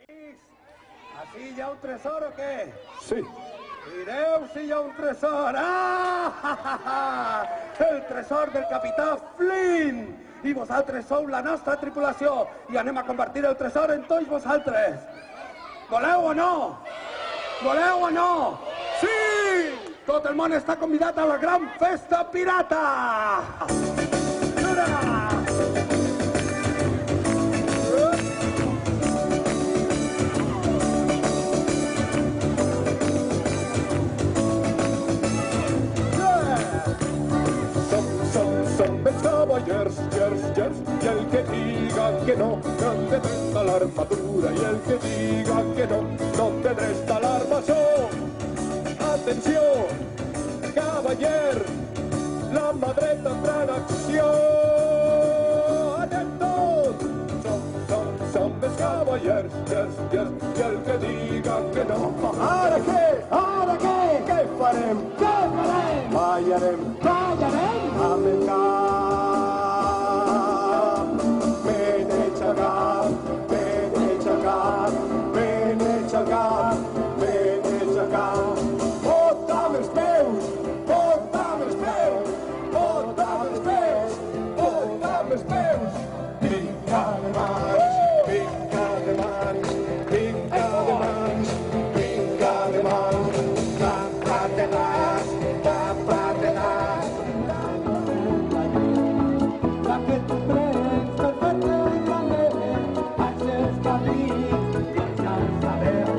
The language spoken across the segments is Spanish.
Així hi ha un tresor o què? Sí. Mireu si hi ha un tresor! Ah! El tresor del capità Flynn! I vosaltres sou la nostra tripulació i anem a convertir el tresor en tots vosaltres. Voleu o no? Voleu o no? Sí! Tot el món està convidat a la gran festa pirata! Mira! Cavallers, y el que diga que no tendré esta la armadura, y el que diga que no tendré esta la armación. Atención, cavaller, la madre tendrá en acción. Atentos, son mis cavallers, y el que diga que no. Ara què? Ara què? Què farem? Què farem? Ballarem, Ballarem? amb el cap. Bota'm els peus! Bota'm els peus! Bota'm els peus! Bota'm els peus! Vinga de mans, vinga de mans, vinga de mans, vinga de mans, tapate-las, tapate-las. La que tu prens per fer-te un planet, haig d'establir i ens ja ho sabeu.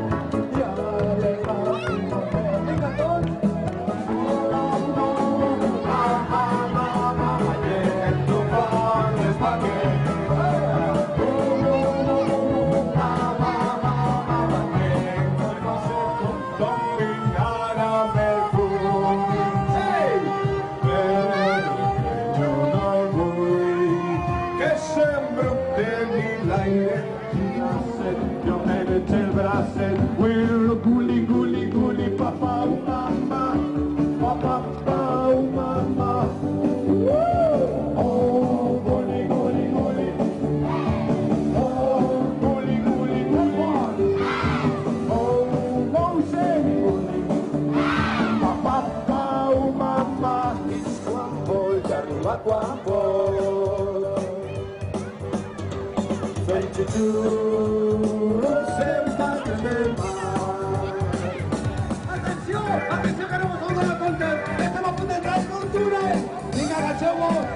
Atenció, atenció que no vos heu donat compte. Estem a punt d'entrar en cultures. Vinga, agacheu-vos.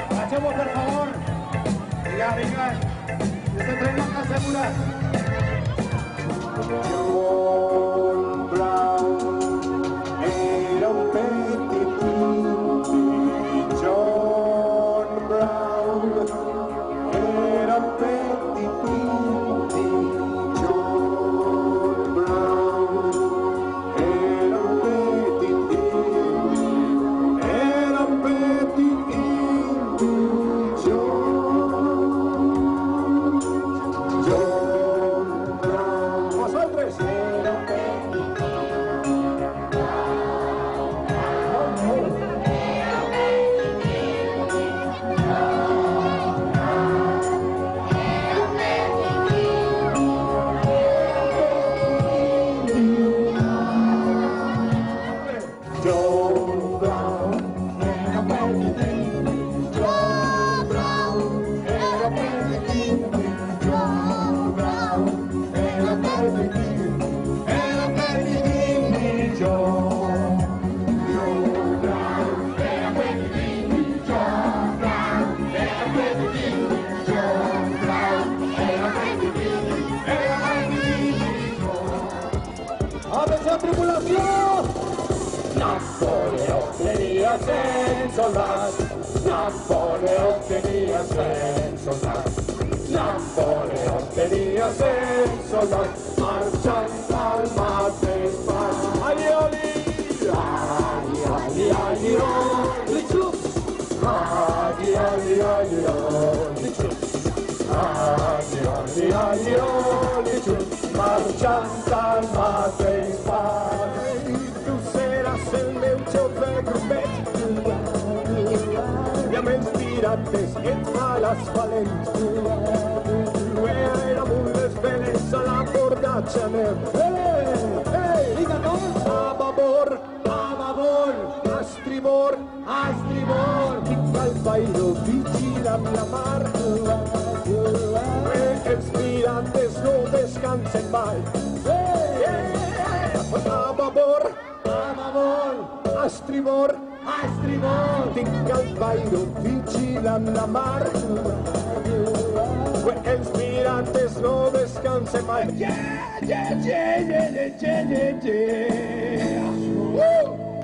Agacheu-vos, per favor. Vinga, vinga. Estem traient una segura. John Brown era un petit fill. John Brown era un petit fill. John Brown era un petit fill. Era un petit fill. John Brown. Vosaltres era un petit fill. John Brown era un petit fill. John Brown era un petit fill. John Brown era un petit fill. Era un petit fill. John Brown era un petit fill. John Brown era un petit fill. John Brown era un petit fill. Era un petit fill. Atenció, tripulació! Napoleón tenía 100 soldados. Napoleón tenía 100 soldados. Napoleón tenía 100 soldados. Marchando al mar de España. ¡Ay, oli! ¡Ay, ay, ay, oli! ¡Ay, ay, ay, oli! ¡Ay, ay, ay, oli! Marchando al mar de España. Tu seràs el meu xofer grupet. I amb els pirates et fa les valents. Érem unes veles a la l'abordatge anem. Ei! Vinga, tots! A babor, A babor! a estribor, A estribor! tinc el pairo vigila amb la mar. Els mirantes no descansen mai. A babor, A babor! a estribor, A estribor! tinc el pairo vigila amb la mar. Els mirantes no descansen mai.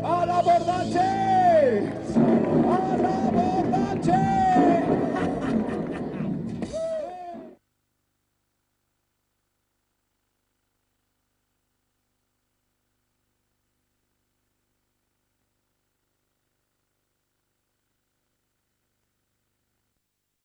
A l'abordatge!